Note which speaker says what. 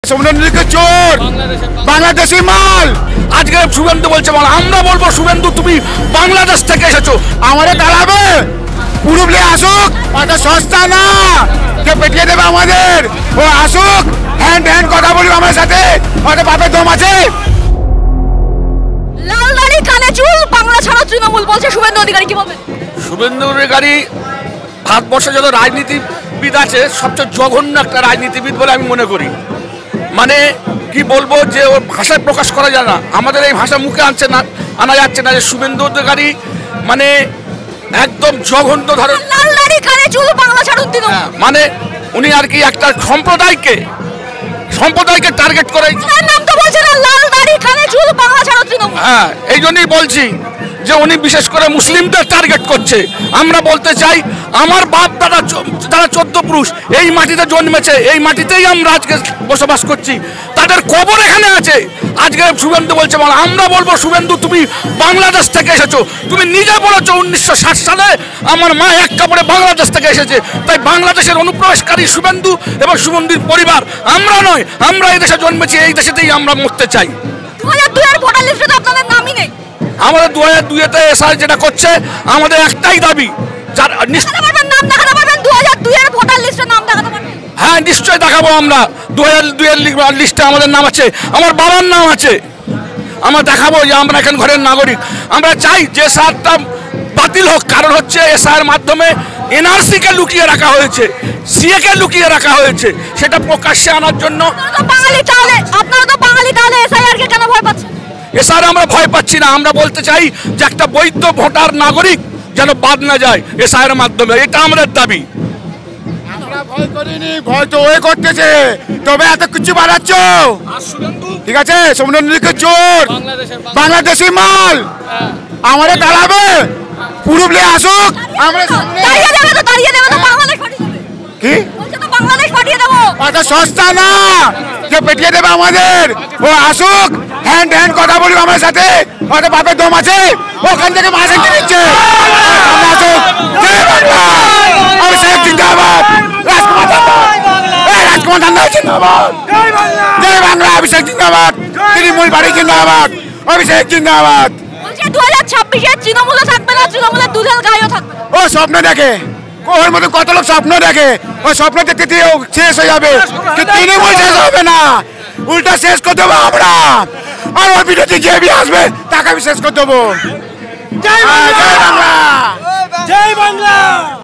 Speaker 1: সমুদ্রকে চোর বাংলাদেশি মাল। আজকে শুভেন্দু বলছে মাল, আমরা বলবো শুভেন্দু তুমি বাংলাদেশ থেকে এসেছো, আমাদের দাঁড়াবে পুরুলিয়া আসুক, অত সস্তা না কে পেটিয়ে দেবে আমাদের। ও আসুক, হ্যান্ড হ্যান্ড কথা বলবো আমার সাথে, অত বাপের দম আছে।
Speaker 2: লাল দাড়ি কানে চুল বাংলা ছাড়া তৃণমূল বলছে শুভেন্দু অধিকারী, কি বলবেন?
Speaker 3: শুভেন্দু অধিকারী ভারতবর্ষে যত রাজনীতিবিদ আছে সবচেয়ে জঘন্য একটা রাজনীতিবিদ বলে আমি মনে করি। মানে কি বলবো, যে ওর ভাষায় প্রকাশ করা যায় না, আমাদের এই ভাষা মুখে আনা যাচ্ছে না যে শুভেন্দু অধিকারী মানে একদম জঘন্য ধরনের।
Speaker 2: লাল দাড়ি কানে চুল বাংলা ছাড়া তৃণমূল
Speaker 3: মানে উনি আর কি একটা সম্প্রদায়কে টার্গেট করে।
Speaker 2: নাম তো বলছে না, লাল দাড়ি কানে চুল বাংলা ছাড়া তৃণমূল।
Speaker 3: হ্যাঁ, এই জন্যই বলছি যে উনি বিশেষ করে মুসলিমদের টার্গেট করছে। আমরা বলতে চাই আমার বাপ দাদা যারা 14 পুরুষ এই মাটিতে জন্মেছে, এই মাটিতেই আমরা আজকে বসবাস করছি, তাদের কবর এখানে আছে। আজকে শুভেন্দু বলছে মাল, আমরা বলবো শুভেন্দু তুমি বাংলাদেশ থেকে এসেছো। তুমি নিজে বলেছো 1960 সালে আমার মা এক কাপড়ে বাংলাদেশ থেকে এসেছে, তাই বাংলাদেশের অনুপ্রবেশকারী শুভেন্দু এবং শুভেন্দুর পরিবার আমরা নয়, আমরা এই দেশে জন্মেছি, এই দেশেতেই আমরা মরতে চাই।
Speaker 2: 2002 এর ভোটার লিস্টে তো আপনাদের নামই নেই।
Speaker 3: আমাদের 2002-তে এসআই যেটা করছে, আমাদের একটাই দাবি, যার
Speaker 2: নাম দেখাতে পারবেন 2002 এর ভোটার লিস্টে নাম দেখাতে পারবেন?
Speaker 3: হ্যাঁ নিশ্চয়ই দেখাবো। আমরা 2002 এর লিস্টে আমাদের নাম আছে, আমার বাবার নাম আছে, আমরা দেখাবো যে আমরা এখন ঘরের নাগরিক। আমরা চাই যে সারটা বাতিল হোক, কারণ হচ্ছে এসআইয়ের মাধ্যমে এনআরসি কে লুকিয়ে রাখা হয়েছে, সিএ কে লুকিয়ে রাখা হয়েছে, সেটা প্রকাশ্যে আনার জন্য।
Speaker 2: আপনারা তো বাঙালি, তাহলে এসআইআর কে কেন ভয় পাচ্ছেন?
Speaker 3: এসআর আমরা ভয় পাচ্ছি না, আমরা বলতে চাই যে একটা বৈধ ভোটার নাগরিক যেন বাদ না যায় এসআইয়ের মাধ্যমে, এটা আমাদের দাবি।
Speaker 1: আমরা ভয় করিনি, ভয় তো ওই করতেছে, তবে এত কিছু বাড়াচ্ছ। ঠিক আছে, সমুদ্রকে চোর বাংলাদেশি মাল, আমাদের দাঁড়াবে পুরুলিয়া আসুক, আমরা
Speaker 2: তাড়িয়ে দেবে তো বাংলাদেশ পাঠিয়ে দেবে।
Speaker 1: কি
Speaker 2: বলছে তো বাংলাদেশ পাঠিয়ে দেবো,
Speaker 1: অত সস্তা না কে পেটিয়ে দেবে আমাদের। ও আসুক, হ্যান্ড হ্যান্ড কথা বলবো আমার সাথে, অত বাপের দম আছে, ওখান থেকে মাছ এনে দিচ্ছে। আসুক, জয় বাংলা, অভিষেক জিন্দাবাদ, রাজকুমার ঠান্ডা জিন্দাবাদ, জয় বাংলা, অভিষেক জিন্দাবাদ, তৃণমূল বাড়ি জিন্দাবাদ, অভিষেক জিন্দাবাদ।
Speaker 2: বলছে 2026-এ তৃণমূলও থাকবে না, তৃণমূলের দুধের গাইও থাকবে।
Speaker 1: ও স্বপ্ন দেখে, ওর মতো কত লোক স্বপ্ন দেখে, ও স্বপ্ন দেখতে দিয়ে শেষ হয়ে যাবে, তৃণমূল শেষ হবে না, উল্টা শেষ করে দেবো আমরা। আর ওর বিরুদ্ধে যে বি আসবে তাকে আমি শেষ করে দেবো। জয় বাংলা, জয় বাংলা।